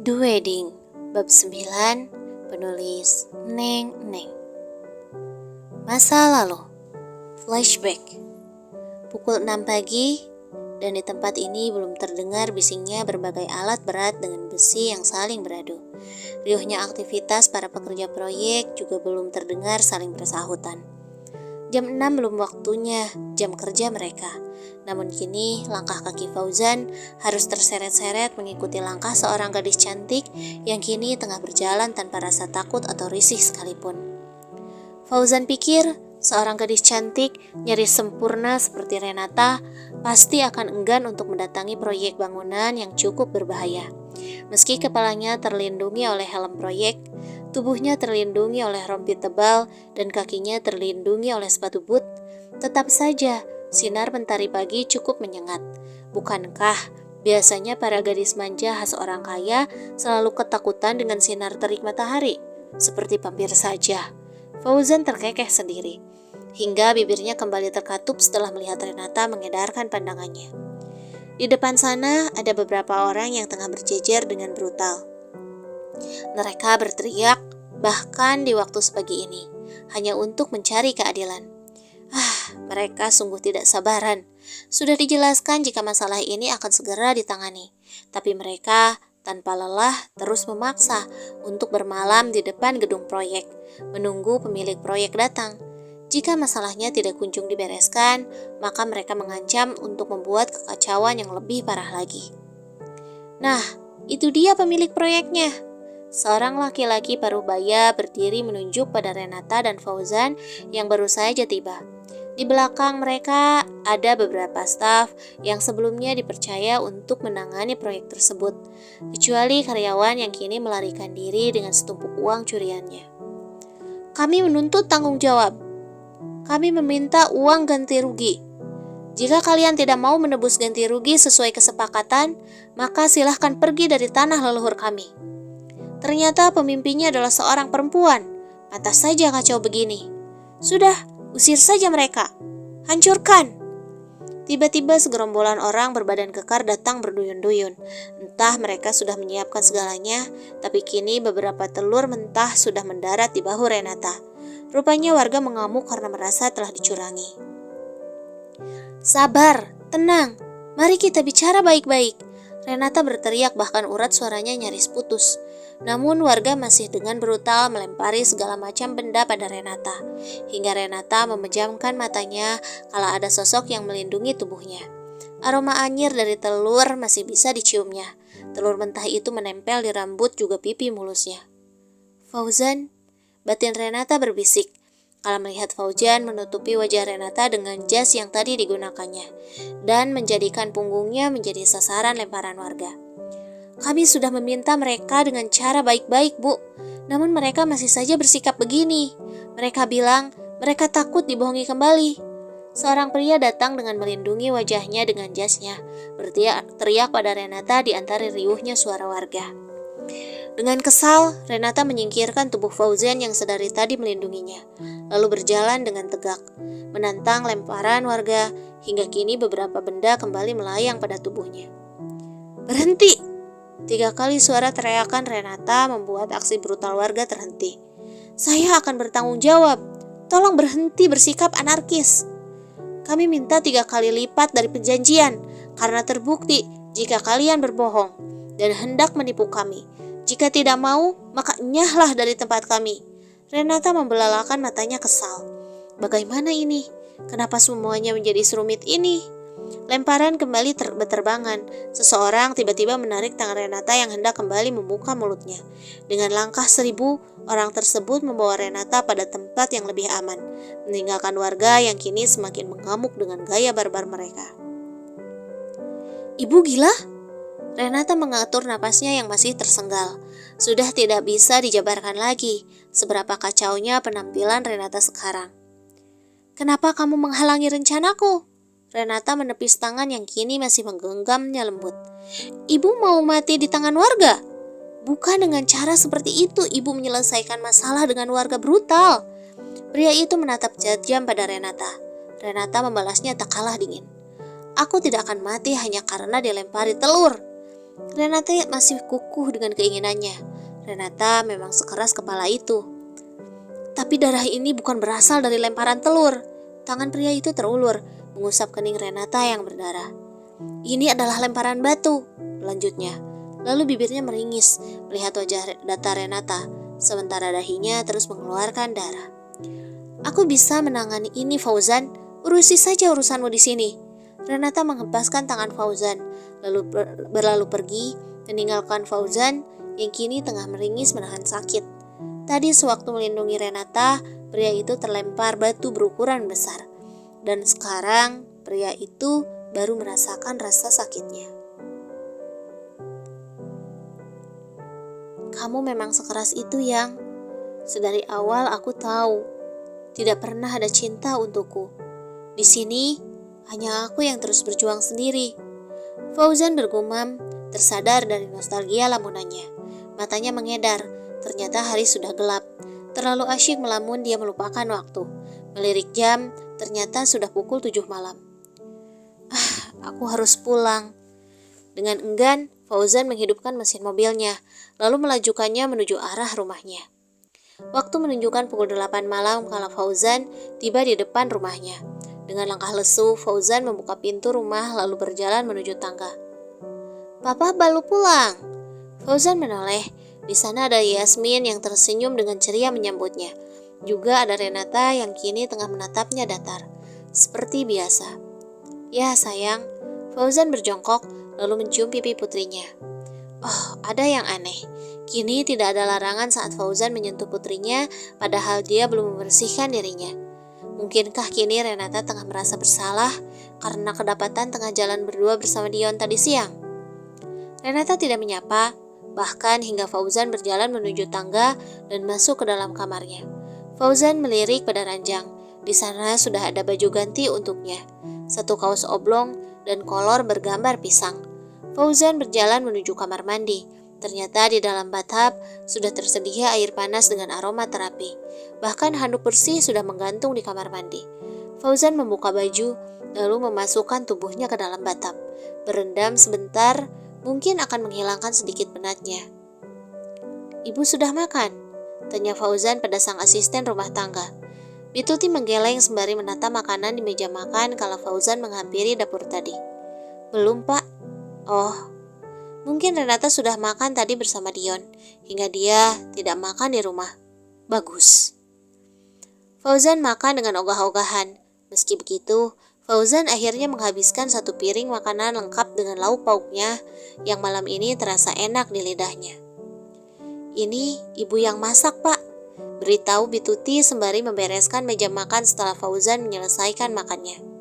The Wedding, bab 9, penulis Neng Neng. Masa lalu, flashback. Pukul 6 pagi, dan di tempat ini belum terdengar bisingnya berbagai alat berat dengan besi yang saling beradu. Riuhnya aktivitas para pekerja proyek juga belum terdengar saling bersahutan. Jam 6 belum waktunya jam kerja mereka. Namun kini langkah kaki Fauzan harus terseret-seret mengikuti langkah seorang gadis cantik yang kini tengah berjalan tanpa rasa takut atau risih sekalipun. Fauzan pikir seorang gadis cantik nyaris sempurna seperti Renata pasti akan enggan untuk mendatangi proyek bangunan yang cukup berbahaya. Meski kepalanya terlindungi oleh helm proyek, tubuhnya terlindungi oleh rompi tebal dan kakinya terlindungi oleh sepatu boot, tetap saja sinar mentari pagi cukup menyengat. Bukankah biasanya para gadis manja khas orang kaya selalu ketakutan dengan sinar terik matahari? Seperti vampir saja. Fauzan terkekeh sendiri, hingga bibirnya kembali terkatup setelah melihat Renata mengedarkan pandangannya. Di depan sana ada beberapa orang yang tengah berjejer dengan brutal. Mereka berteriak, bahkan di waktu sepagi ini, hanya untuk mencari keadilan. Mereka sungguh tidak sabaran. Sudah dijelaskan jika masalah ini akan segera ditangani, tapi mereka tanpa lelah terus memaksa untuk bermalam di depan gedung proyek, menunggu pemilik proyek datang. Jika masalahnya tidak kunjung dibereskan, maka mereka mengancam untuk membuat kekacauan yang lebih parah lagi. Nah, itu dia pemilik proyeknya. Seorang laki-laki paruh baya berdiri menunjuk pada Renata dan Fauzan yang baru saja tiba. Di belakang mereka ada beberapa staf yang sebelumnya dipercaya untuk menangani proyek tersebut, kecuali karyawan yang kini melarikan diri dengan setumpuk uang curiannya. Kami menuntut tanggung jawab. Kami meminta uang ganti rugi. Jika kalian tidak mau menebus ganti rugi sesuai kesepakatan, maka silahkan pergi dari tanah leluhur kami. Ternyata pemimpinnya adalah seorang perempuan. Pantas saja kacau begini. Sudah, usir saja mereka. Hancurkan. Tiba-tiba segerombolan orang berbadan kekar datang berduyun-duyun. Entah mereka sudah menyiapkan segalanya, tapi kini beberapa telur mentah sudah mendarat di bahu Renata. Rupanya warga mengamuk karena merasa telah dicurangi. Sabar, tenang. Mari kita bicara baik-baik. Renata berteriak, bahkan urat suaranya nyaris putus. Namun warga masih dengan brutal melempari segala macam benda pada Renata, hingga Renata memejamkan matanya kala ada sosok yang melindungi tubuhnya. Aroma anyir dari telur masih bisa diciumnya. Telur mentah itu menempel di rambut juga pipi mulusnya. Fauzan, batin Renata berbisik kala melihat Fauzan menutupi wajah Renata dengan jas yang tadi digunakannya dan menjadikan punggungnya menjadi sasaran lemparan warga. Kami sudah meminta mereka dengan cara baik-baik, Bu. Namun mereka masih saja bersikap begini. Mereka bilang mereka takut dibohongi kembali. Seorang pria datang dengan melindungi wajahnya dengan jasnya, berteriak pada Renata di antara riuhnya suara warga. Dengan kesal, Renata menyingkirkan tubuh Fauzan yang sedari tadi melindunginya, lalu berjalan dengan tegak, menantang lemparan warga hingga kini beberapa benda kembali melayang pada tubuhnya. Berhenti! 3 kali suara teriakan Renata membuat aksi brutal warga terhenti. Saya akan bertanggung jawab. Tolong berhenti bersikap anarkis. Kami minta 3 kali lipat dari perjanjian karena terbukti jika kalian berbohong dan hendak menipu kami. Jika tidak mau, maka enyahlah dari tempat kami. Renata membelalakan matanya kesal. Bagaimana ini? Kenapa semuanya menjadi serumit ini? Lemparan kembali berterbangan. Seseorang tiba-tiba menarik tangan Renata yang hendak kembali membuka mulutnya. Dengan langkah 1000, orang tersebut membawa Renata pada tempat yang lebih aman, meninggalkan warga yang kini semakin mengamuk dengan gaya barbar mereka. Ibu gila? Renata mengatur napasnya yang masih tersenggal. Sudah tidak bisa dijabarkan lagi seberapa kacaunya penampilan Renata sekarang. Kenapa kamu menghalangi rencanaku? Renata menepis tangan yang kini masih menggenggamnya lembut. Ibu mau mati di tangan warga? Bukan dengan cara seperti itu ibu menyelesaikan masalah dengan warga brutal. Pria itu menatap tajam pada Renata. Renata membalasnya tak kalah dingin. Aku tidak akan mati hanya karena dilempari telur. Renata masih kukuh dengan keinginannya. Renata memang sekeras kepala itu. Tapi darah ini bukan berasal dari lemparan telur. Tangan pria itu terulur, mengusap kening Renata yang berdarah. Ini adalah lemparan batu, lanjutnya. Lalu bibirnya meringis melihat wajah datar Renata, sementara dahinya terus mengeluarkan darah. Aku bisa menangani ini, Fauzan. Urusi saja urusanmu di sini. Renata menghempaskan tangan Fauzan, lalu berlalu pergi, meninggalkan Fauzan yang kini tengah meringis menahan sakit. Tadi sewaktu melindungi Renata, pria itu terlempar batu berukuran besar. Dan sekarang pria itu baru merasakan rasa sakitnya. Kamu memang sekeras itu, Yang. Sedari awal aku tahu, tidak pernah ada cinta untukku. Di sini, hanya aku yang terus berjuang sendiri. Fauzan bergumam, tersadar dari nostalgia lamunannya. Matanya mengedar, ternyata hari sudah gelap. Terlalu asyik melamun dia melupakan waktu. Melirik jam, ternyata sudah pukul 7 malam. Aku harus pulang. Dengan enggan, Fauzan menghidupkan mesin mobilnya, lalu melajukannya menuju arah rumahnya. Waktu menunjukkan pukul 8 malam kala Fauzan tiba di depan rumahnya. Dengan langkah lesu, Fauzan membuka pintu rumah lalu berjalan menuju tangga. Papa baru pulang. Fauzan menoleh. Di sana ada Yasmin yang tersenyum dengan ceria menyambutnya. Juga ada Renata yang kini tengah menatapnya datar. Seperti biasa. Ya sayang, Fauzan berjongkok lalu mencium pipi putrinya. Oh, ada yang aneh. Kini tidak ada larangan saat Fauzan menyentuh putrinya, padahal dia belum membersihkan dirinya. Mungkinkah kini Renata tengah merasa bersalah karena kedapatan tengah jalan berdua bersama Dion tadi siang? Renata tidak menyapa, bahkan hingga Fauzan berjalan menuju tangga dan masuk ke dalam kamarnya. Fauzan melirik pada ranjang. Di sana sudah ada baju ganti untuknya. Satu kaos oblong dan kolor bergambar pisang. Fauzan berjalan menuju kamar mandi. Ternyata di dalam bathtub sudah tersedia air panas dengan aroma terapi. Bahkan handuk bersih sudah menggantung di kamar mandi. Fauzan membuka baju, lalu memasukkan tubuhnya ke dalam bathtub. Berendam sebentar, mungkin akan menghilangkan sedikit penatnya. Ibu sudah makan? Tanya Fauzan pada sang asisten rumah tangga. Bituti menggeleng sembari menata makanan di meja makan kala Fauzan menghampiri dapur tadi. Belum, Pak. Oh, mungkin Renata sudah makan tadi bersama Dion, hingga dia tidak makan di rumah. Bagus. Fauzan makan dengan ogah-ogahan. Meski begitu, Fauzan akhirnya menghabiskan satu piring makanan lengkap dengan lauk pauknya yang malam ini terasa enak di lidahnya. Ini ibu yang masak, Pak. Beritahu Bituti sembari membereskan meja makan setelah Fauzan menyelesaikan makannya.